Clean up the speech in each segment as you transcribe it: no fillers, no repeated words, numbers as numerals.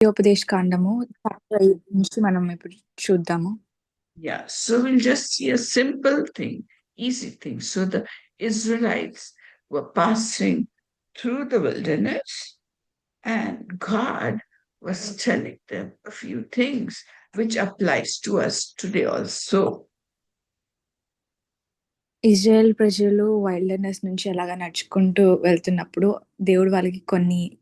ద్వితీయోపదేశ కాండము చాప్టర్ 8 నుంచి మనం ఇప్పుడు చూద్దాము. Yeah, so we'll just see a simple thing, easy thing. So the Israelites were passing through the wilderness, and God was telling them a few things which applies to us today also. Israel ప్రజలు wilderness నుంచి అలాగా నడుచుకుంటూ వెళ్తున్నప్పుడు దేవుడు వాళ్ళకి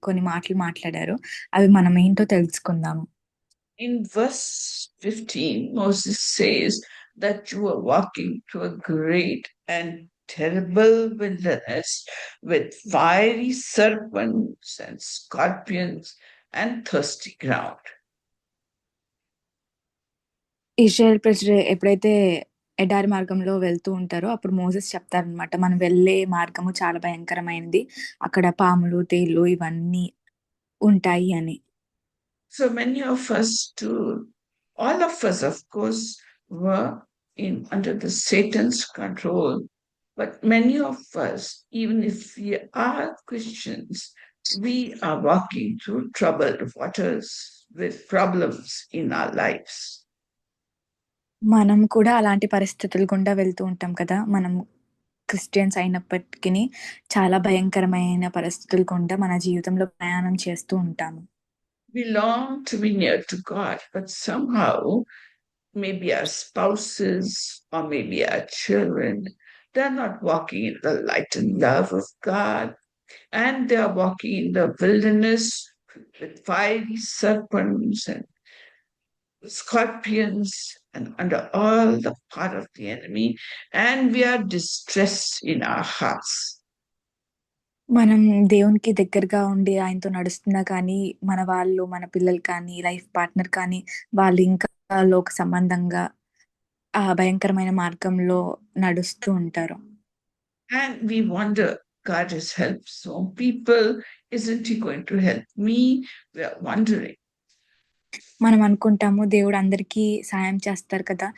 కొన్ని మాటలు మాట్లాడారు. అవి మనమేంటో తెలుసుకుందాము. In verse 15, Moses says that you are walking through a great and terrible wilderness with fiery serpents and scorpions and thirsty ground. Israel ప్రజలు ఎప్పుడైతే ఎడారి మార్గంలో వెళ్తూ ఉంటారో అప్పుడు మోసెస్ చెప్తారనమాట. మనం వెళ్ళే మార్గము చాలా భయంకరమైనది. అక్కడ పాములు, తేళ్ళు ఇవన్నీ ఉంటాయి అని. So many of us too, all of us, of course, were under the Satan's control. But many of us, even if we are Christians, we are walking through troubled waters with problems in our lives. మనం కూడా అలాంటి పరిస్థితుల గుండా వెళ్తూ ఉంటాం కదా! మనం Christians అయినప్పటికిని చాలా భయంకరమైన పరిస్థితుల గుండా మన జీవితంలో ప్రయాణం చేస్తూ ఉంటాము. We long to be near to God, but somehow maybe our spouses or maybe our children, they're not walking in the light and love of God, and they are walking in the wilderness with fiery serpents and scorpions and under all the power of the enemy, and we are distressed in our hearts. మనం దేవునికి దగ్గరగా ఉండి ఆయనతో నడుస్తున్నా కానీ, మన వాళ్ళు, మన పిల్లలు కానీ, లైఫ్ పార్ట్నర్ కానీ, వాళ్ళు ఇంకా లోక సంబంధంగా ఆ భయంకరమైన మార్గంలో నడుస్తూ ఉంటారు. And we wonder, God has helped some people, isn't He going to help me? We are wondering. మనం అనుకుంటాము దేవుడు అందరికీ సాయం చేస్తారు కదా!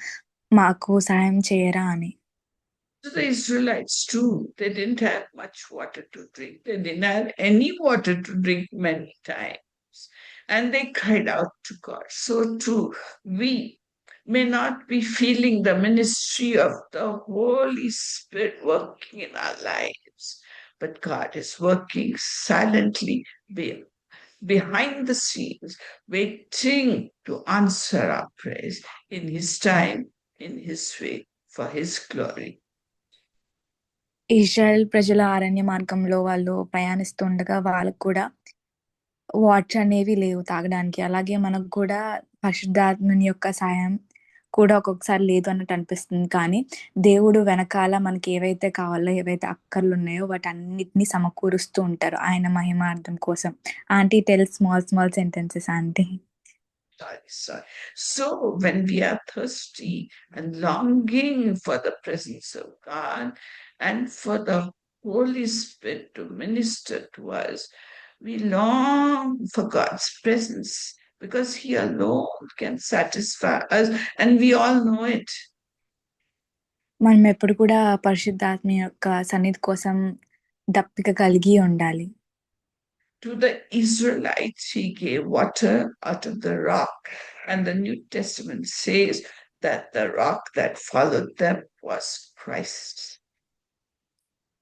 మాకు సాయం చేయరా అని. So the Israelites too, they didn't have much water to drink. They didn't have any water to drink many times. And they cried out to God. So too, we may not be feeling the ministry of the Holy Spirit working in our lives, but God is working silently behind the scenes, waiting to answer our prayers in His time, in His way, for His glory. Israel ప్రజల అరణ్య మార్గంలో వాళ్ళు ప్రయాణిస్తుండగా వాళ్ళకి కూడా water అనేవి లేవు తాగడానికి. అలాగే మనకు కూడా పరిశుద్ధాత్మని యొక్క సాయం కూడా ఒక్కొక్కసారి లేదు అన్నట్టు అనిపిస్తుంది. కానీ దేవుడు వెనకాల మనకి ఏవైతే కావాలో, ఏవైతే అక్కర్లున్నాయో వాటన్నిటిని సమకూరుస్తూ ఉంటారు ఆయన మహిమార్థం కోసం. Aunty tell small sentences aunty. Sorry. So when we are thirsty and longing for the presence of God and for the Holy Spirit to minister to us, we long for God's presence because He alone can satisfy us, and we all know it. మనం ఎప్పుడు కూడా పరిశుద్ధాత్మ యొక్క సన్నిధి కోసం దప్పిక కలిగి ఉండాలి. To the Israelites, He gave water out of the rock, and the New Testament says that the rock that followed them was Christ.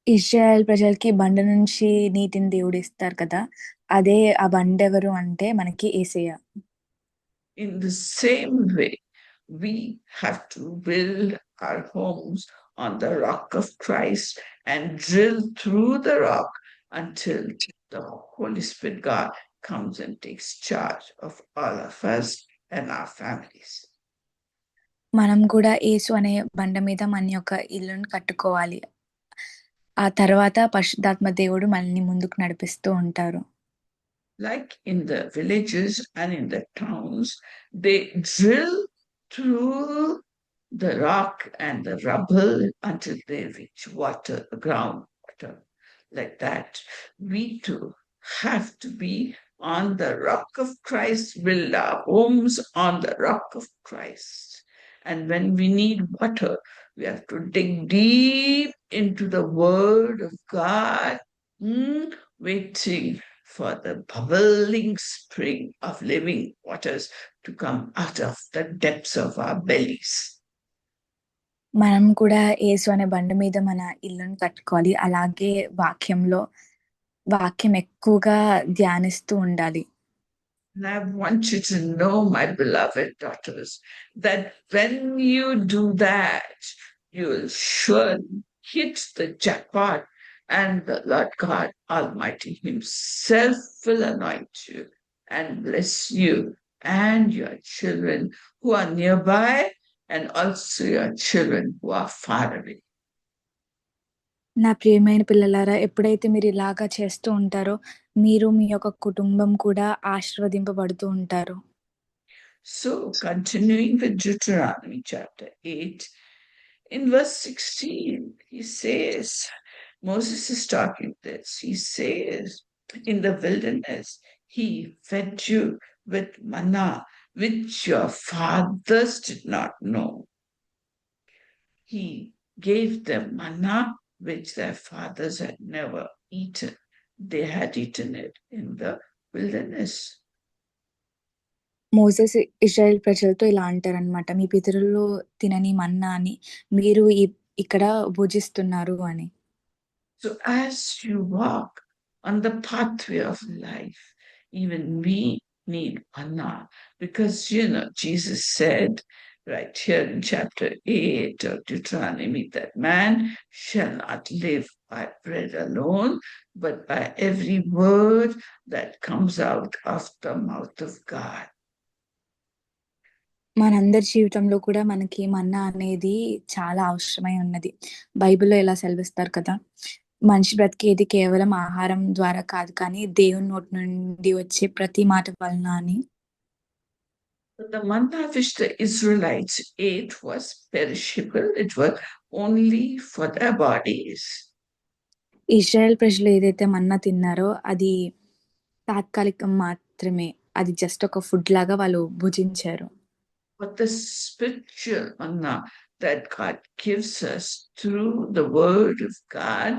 Israel ప్రజలకి బండ నుంచి నీటిని దేవుడు ఇస్తారు కదా! అదే ఆ బండెవరు అంటే మనకి యేసయ్య. In the same way, we have to build our homes on the rock of Christ and drill through the rock until the Holy Spirit God comes and takes charge of all of us and our families. మనం కూడా యేసు అనే బండ మీద మన యొక్క ఇల్లుని కట్టుకోవాలి. ఆ తర్వాత పరిశుద్ధాత్మ దేవుడు మనల్ని ముందుకు నడిపిస్తూ ఉంటారు. Like in the villages and in the towns, they drill through the rock and the rubble until they reach water, groundwater. Like that, we too have to be on the rock of Christ, build our homes on the rock of Christ. And when we need water, we have to dig deep into the Word of God, waiting for the bubbling spring of living waters to come out of the depths of our bellies. మనం కూడా యేసు అనే బండ మీద మన ఇల్లుని కట్టుకోవాలి. అలాగే వాక్యం ఎక్కువగా ధ్యానిస్తూ ఉండాలి. And I want you to know, my beloved daughters, that when you do that, you will surely hit the jackpot, and the Lord God Almighty Himself will anoint you and bless you and your children who are nearby, and also your children who are far away. నా ప్రియమైన పిల్లలారా, ఎప్పుడైతే మీరు ఇలాగా చేస్తూ ఉంటారో, మీరు మీ యొక్క కుటుంబం కూడా ఆశీర్వదింపబడుతూ ఉంటారు. So, continuing with Deuteronomy chapter 8, in verse 16, he says, Moses is talking this. He says, in the wilderness, he fed you with manna, which your fathers did not know. He gave them manna, which their fathers had never eaten. They had eaten it in the wilderness. Moses Israel ప్రజలతో ఇలా అంటారనమాట, మీ పితరులు తినని మన్నా అని మీరు ఇక్కడ భుజిస్తున్నారు అని. So as you walk on the pathway of life, even we need manna, because Jesus said right here in chapter 8 of Deuteronomy that man shall not live by bread alone, but by every word that comes out of the mouth of God. మనందరి జీవితంలో కూడా మనకి మన్నా అనేది చాలా అవసరమై ఉన్నది. బైబిల్‌లో ఇలా సెలవిస్తారు కదా, మనిషి బ్రతికేది కేవలం ఆహారం ద్వారా కాదు, కానీ దేవుని నోటి నుండి వచ్చే ప్రతి మాట వలన అని. The manna which the Israelites ate was perishable. It was only for their bodies. Israel ప్రజలు ఏదైతే మన్నా తిన్నారో అది తాత్కాలికం మాత్రమే. అది జస్ట్ ఒక ఫుడ్ లాగా వాళ్ళు భుజించారు. But the spiritual manna that God gives us through the word of God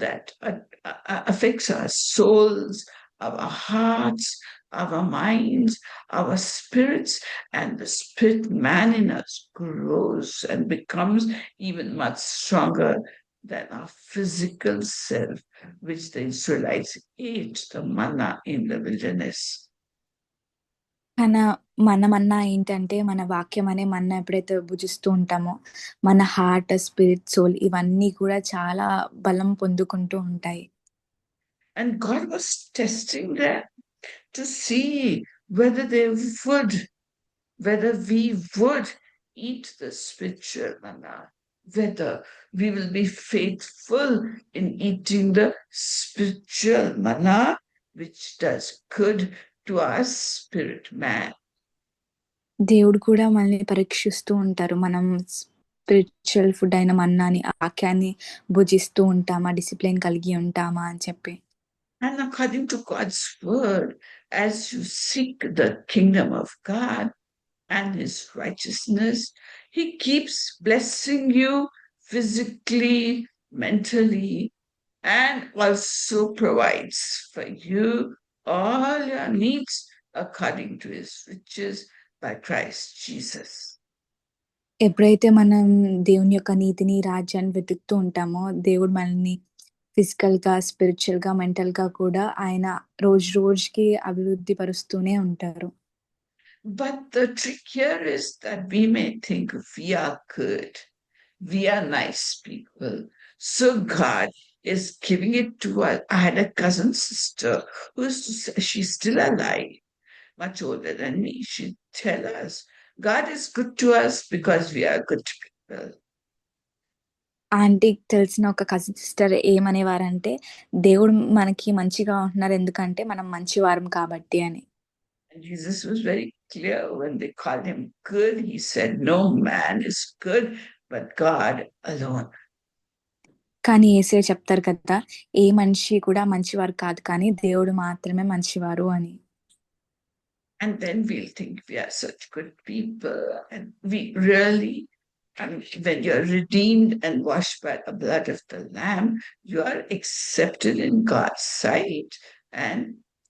that affects our souls, our hearts, our minds, our spirits, and the spirit man in us grows and becomes even much stronger than our physical self, which the Israelites ate the manna in the wilderness. మన మన్నా ఏంటంటే, మన వాక్యం అనే మన్నా ఎప్పుడైతే భుజిస్తూ ఉంటామో, మన heart, spirit, soul ఇవన్నీ కూడా చాలా బలం పొందుకుంటూ ఉంటాయి. And God was testing them to see whether we would eat the spiritual manna, whether we will be faithful in eating the spiritual manna, which does good to our spirit man. దేవుడు కూడా మనల్ని పరీక్షిస్తూ ఉంటారు. మనం spiritual food అయిన మన్నాని, వాక్యాన్ని భుజిస్తూ ఉంటామా, discipline కలిగి ఉంటామా అని చెప్పి. And according to God's word, as you seek the kingdom of God and his righteousness, he keeps blessing you physically, mentally, and also provides for you all your needs according to his riches by Christ Jesus. ఎప్పుడైతే మనం దేవుని యొక్క నీతిని, రాజ్యాన్ని వెతుకుతూ ఉంటామో, దేవుడు మనల్ని ఫిజికల్‌గా, స్పిరిచువల్‌గా, మెంటల్‌గా కూడా ఆయన రోజుకి అభివృద్ధి పరుస్తూనే ఉంటారు. But the trick here is that we may think we are good, we are nice people, so God is giving it to us. I had a cousin sister she's still alive, much older than me. She'd tell us, God is good to us because we are good people. ఆంటీకి తెలిసిన ఒక cousin sister ఏమనేవారంటే, దేవుడు మనకి మంచిగా ఉంటున్నారు ఎందుకంటే మనం మంచివారం కాబట్టి అని. And Jesus was very clear when they called him good. He said, no man is good, but God alone. కానీ యేసయ్య చెప్తారు కదా, ఏ మనిషి కూడా మంచివారు కాదు, కానీ దేవుడు మాత్రమే మంచివారు అని. And then we'll think we are such good people, and we really, when you're redeemed and washed by the blood of the Lamb, you are accepted in God's sight, and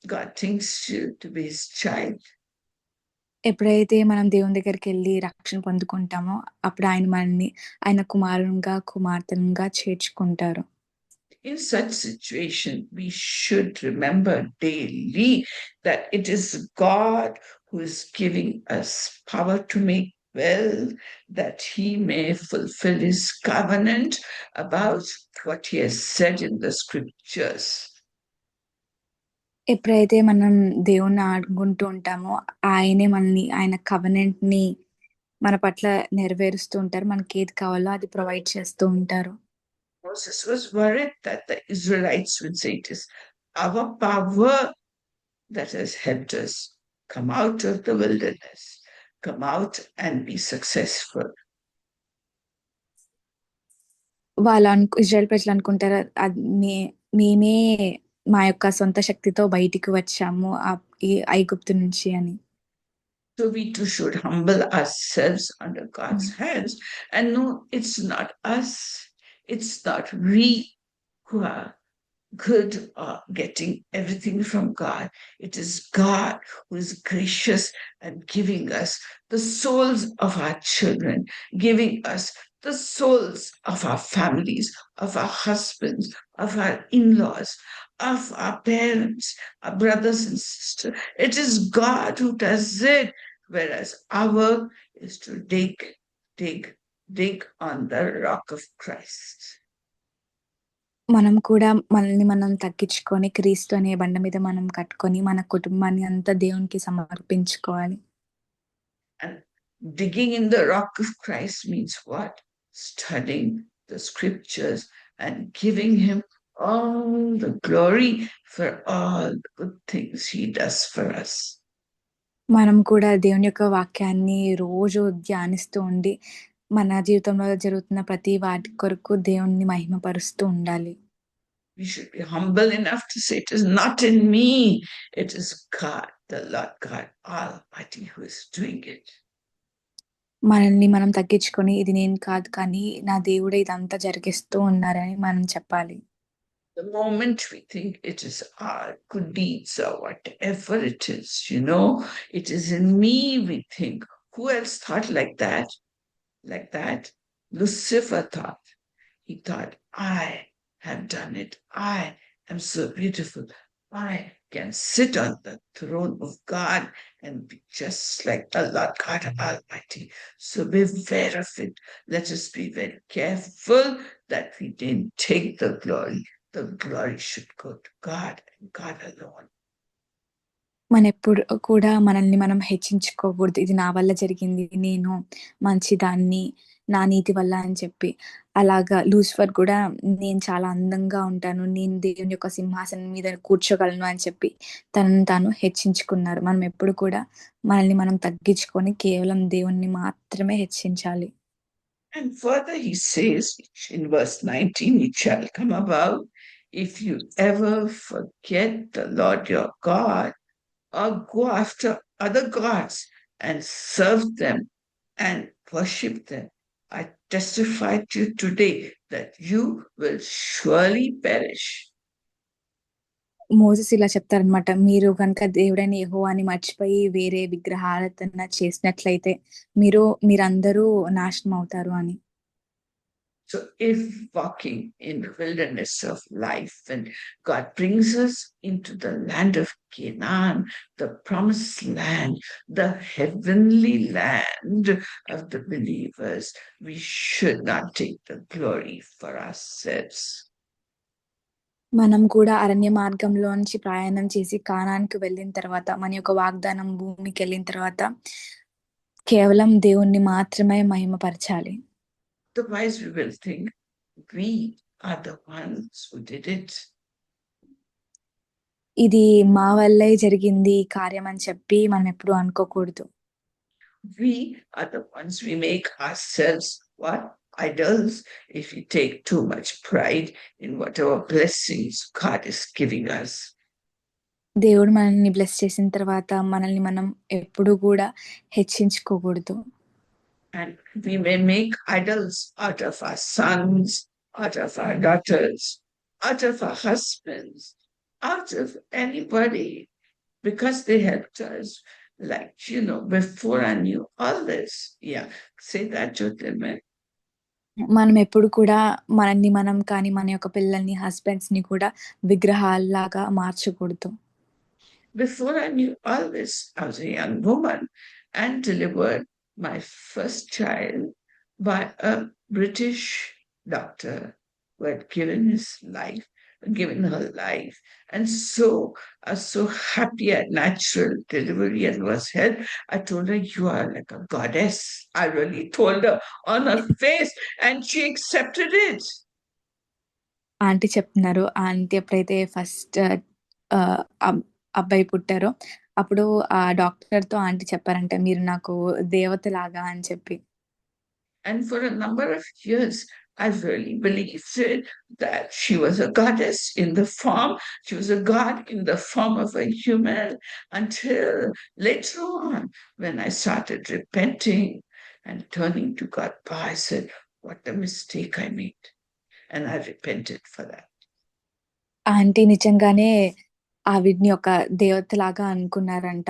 God thinks you to be his child. ఎప్పుడైతే మనం దేవుని దగ్గరికి వెళ్ళి రక్షణ పొందుకుంటామో అప్పుడు ఆయన మనల్ని ఆయన కుమారునిగా కుమార్తెనుగా చేర్చుకుంటారు. In such situation, we should remember daily that it is God who is giving us power to make well, that he may fulfill his covenant about what he has said in the scriptures. ఎప్పుడైతే మనం దేవుణ్ణి ఆడుకుంటూ ఉంటామో ఆయనే మనల్ని ఆయన covenant ని మన పట్ల నెరవేరుస్తూ ఉంటారు. మనకి ఏది కావాలో అది ప్రొవైడ్ చేస్తూ ఉంటారు. Moses was worried that the Israelites would say it is our power that has helped us come out of the wilderness, come out and be successful. Israel ప్రజలు అనుకుంటారు మేమే మా యొక్క సొంత శక్తితో బయటికి వచ్చాము ఈ ఐగుప్తు నుంచి అని. So we too should humble ourselves under God's hands and know it's not us, it's not we who are good or getting everything from God. It is God who is gracious and giving us the souls of our children, giving us the souls of our families, of our husbands, of our in-laws, of our parents, our brothers and sisters. It is God who does it, whereas our work is to dig on the rock of Christ. మనం కూడా మనల్ని మనం తగ్గించుకొని క్రీస్తు అనే బండ మీద మనం కట్టుకొని మన కుటుంబాన్ని అంతా దేవునికి సమర్పించుకోవాలి. And digging in the rock of Christ means what? Studying the scriptures and giving him all the glory for all the good things he does for us. మనం కూడా దేవుని యొక్క వాక్యాన్ని రోజు ధ్యానిస్తూ ఉండి మన జీవితంలో జరుగుతున్న ప్రతి వాటి కొరకు దేవుణ్ణి మహిమపరుస్తూ ఉండాలి. We should be humble enough to say, it is not in me, it is God, the Lord God Almighty, who is doing it. మనల్ని మనం తగ్గించుకొని ఇది నేను కాదు కానీ నా దేవుడే ఇదంతా జరిగిస్తూ ఉన్నారని మనం చెప్పాలి. The moment we think it is our good deeds or whatever it is, it is in me, we think. Who else thought like that? Like that? Lucifer thought. He thought, I have done it. I am so beautiful. I can sit on the throne of God and be just like the Lord God Almighty. So beware of it. Let us be very careful that we didn't take the glory. The glory should go to God and God alone. మన ఎప్పుడు కూడా మనల్ని మనం హెచ్చించుకోకూడదు. ఇది నా వల్ల జరిగింది, నేను మంచిదాన్ని, నా నీతి వల్ల అని చెప్పి. అలాగా లూసిఫర్ కూడా నేను చాలా అందంగా ఉంటాను, నేను దేవుని యొక్క సింహాసనం మీద కూర్చోగలను అని చెప్పి తనను తాను హెచ్చించుకున్నారు. మనం ఎప్పుడు కూడా మనల్ని మనం తగ్గించుకొని కేవలం దేవుణ్ణి మాత్రమే హెచ్చించాలి. And further he says in verse 19, it shall come about if you ever forget the Lord your God or go after other gods and serve them and worship them. I testify to you today that you will surely perish. Moses ఇలా చెప్తారనమాట, మీరు కనుక దేవుడైన యెహోవాని మర్చిపోయి వేరే విగ్రహారాధన చేసినట్లయితే మీరందరూ నాశనం అవుతారు అని. So if walking in the wilderness of life and God brings us into the land of Canaan, the promised land, the heavenly land of the believers, we should not take the glory for ourselves. మనం కూడా అరణ్య మార్గంలోంచి ప్రయాణం చేసి కానానికి వెళ్ళిన తర్వాత మన యొక్క వాగ్దానం భూమికి వెళ్ళిన తర్వాత కేవలం దేవుణ్ణి మాత్రమే మహిమపరచాలి. Otherwise we will think we are the ones who did it. ఇది మా వల్లే జరిగింది ఈ కార్యం అని చెప్పి మనం ఎప్పుడు అనుకోకూడదు. We are the ones, we make ourselves what? Idols, if we take too much pride in whatever blessings God is giving us. దేవుడు మనల్ని బ్లెస్ చేసిన తర్వాత మనల్ని మనం ఎప్పుడు కూడా హెచ్చించుకోకూడదు. And we may make idols out of our sons, out of our daughters, out of our husbands, out of anybody because they helped us. Like, before I knew all this. Yeah. Say that, Jyotirmay. మనం ఎప్పుడు కూడా మనల్ని మనం కానీ, మన యొక్క పిల్లల్ని, హస్బెండ్స్‌ని కూడా విగ్రహాల్లాగా మార్చకూడదు. Before I knew all this, I was a young woman and delivered my first child by a British doctor who had given her life. And so I was so happy at natural delivery and was held. I told her, "You are like a goddess." I really told her on her face, and she accepted it. Aunty చెప్తున్నారు. Aunty ఎప్పుడైతే first అబ్బాయి పుట్టారో, అప్పుడు ఆ డాక్టర్‌తో aunty చెప్పారంట, "మీరు నాకు దేవతలాగా" అని చెప్పి. And for a number of years, I really believed it, that she was a goddess in the form, she was a god in the form of a human, until later on, when I started repenting and turning to God, I said, "What a mistake I made." And I repented for that. Aunty నిజంగానే ఆవిడని ఒక దేవతలాగా అనుకున్నారంట.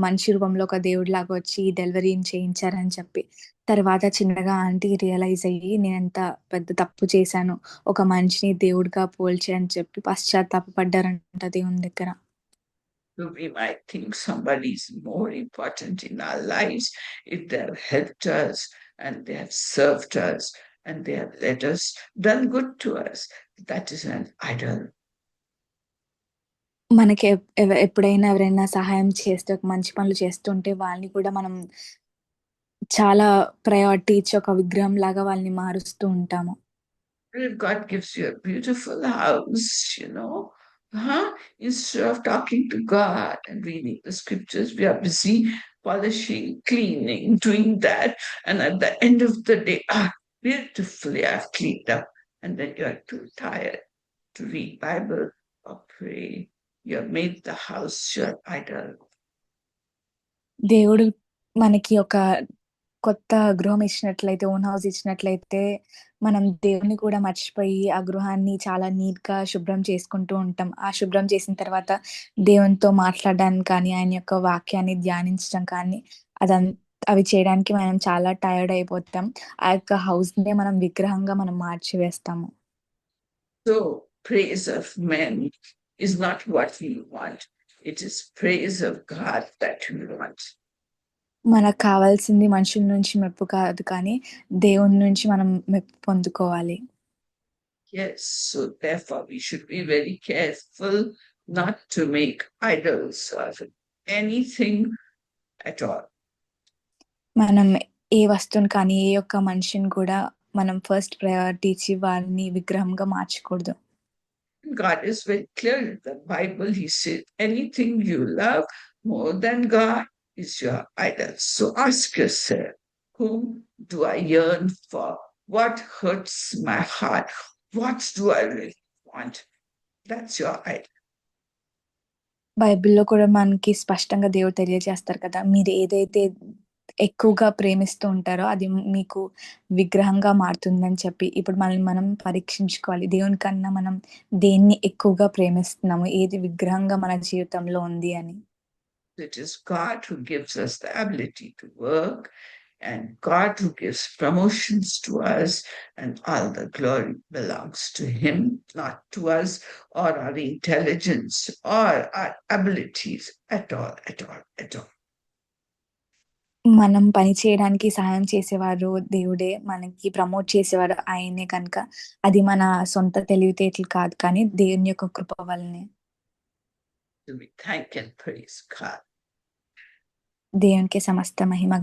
మనిషి రూపంలో ఒక దేవుడిలాగా వచ్చి డెలివరీని చేయించారని చెప్పి. తర్వాత చిన్నగా ఆంటీ రియలైజ్ అయ్యి నేనెంత పెద్ద తప్పు చేశాను. ఒక మనిషిని దేవుడిగా పోల్చి అని చెప్పి పశ్చాత్తాపపడ్డారంట దేవుని దగ్గర. So we might think somebody is more important in our lives if they have helped us and they have served us and they have let us, done good to us. That is an idol. మనకి ఎప్పుడైనా ఎవరైనా సహాయం చేస్తే, ఒక మంచి పనులు చేస్తుంటే వాళ్ళని కూడా మనం చాలా ప్రయారిటీ ఇచ్చి ఒక విగ్రహంలాగా వాళ్ళని మారుస్తూ ఉంటాము. If God gives you a beautiful house, instead of talking to God and reading the scriptures, we are busy polishing, cleaning, doing that. And at the end of the day, beautifully I've cleaned up. And then you are too tired to read Bible or pray. You have made the house your idol. దేవుడు మనకి ఒక కొత్త గృహం ఇచ్చినట్లయితే, own house ఇచ్చినట్లయితే, మనం దేవుడిని కూడా మర్చిపోయి, ఆ గృహాన్ని చాలా నీట్‌గా శుభ్రం చేసుకుంటూ ఉంటాం. ఆ శుభ్రం చేసిన తర్వాత దేవునితో మాట్లాడడానికి కానీ, ఆయన యొక్క వాక్యాన్ని ధ్యానించడం కానీ, అవి చేయడానికి మనం చాలా టైర్డ్ అయిపోతాం. ఆ యొక్క హౌస్‌నే మనం విగ్రహంగా మనం మార్చివేస్తాము. So, praise of men is not what we want. It is praise of God that we want. మనకు కావాల్సింది మనుషుల నుంచి మెప్పు కాదు కానీ, దేవుని నుంచి మనం మెప్పు పొందుకోవాలి. Yes, so therefore we should be very careful not to make idols of anything at all. మనం ఏ వస్తువుని కానీ, ఏ ఒక్క మనిషిని కూడా మనం ఫస్ట్ ప్రయారిటీ ఇచ్చి వారిని విగ్రహంగా మార్చకూడదు. God is very clear in the Bible. He said, anything you love more than God is your idol. So ask yourself, whom do I yearn for? What hurts my heart? What do I really want? That's your idol. బైబిల్‌లో కూడా మనకి స్పష్టంగా దేవుడు తెలియజేస్తారు కదా! మీరు ఏదైతే ఎక్కువగా ప్రేమిస్తూ ఉంటారో అది మీకు విగ్రహంగా మారుతుందని చెప్పి. ఇప్పుడు మనల్ని మనం పరీక్షించుకోవాలి. దేవుని కన్నా మనం దేన్ని ఎక్కువగా ప్రేమిస్తున్నాము? ఏది విగ్రహంగా మన జీవితంలో ఉంది అని. It is God who gives us the ability to work, and God who gives promotions to us, and all the glory belongs to Him, not to us or our intelligence or our abilities at all, at all, at all. మనం పని చేయడానికి సహాయం చేసేవారు దేవుడే. మనకి promote చేసేవారు ఆయనే కనుక, అది మన సొంత తెలివితేటలు కాదు కానీ దేవుని యొక్క కృప వల్లనే. So we thank and praise God. దేవునికే సమస్త మహిమ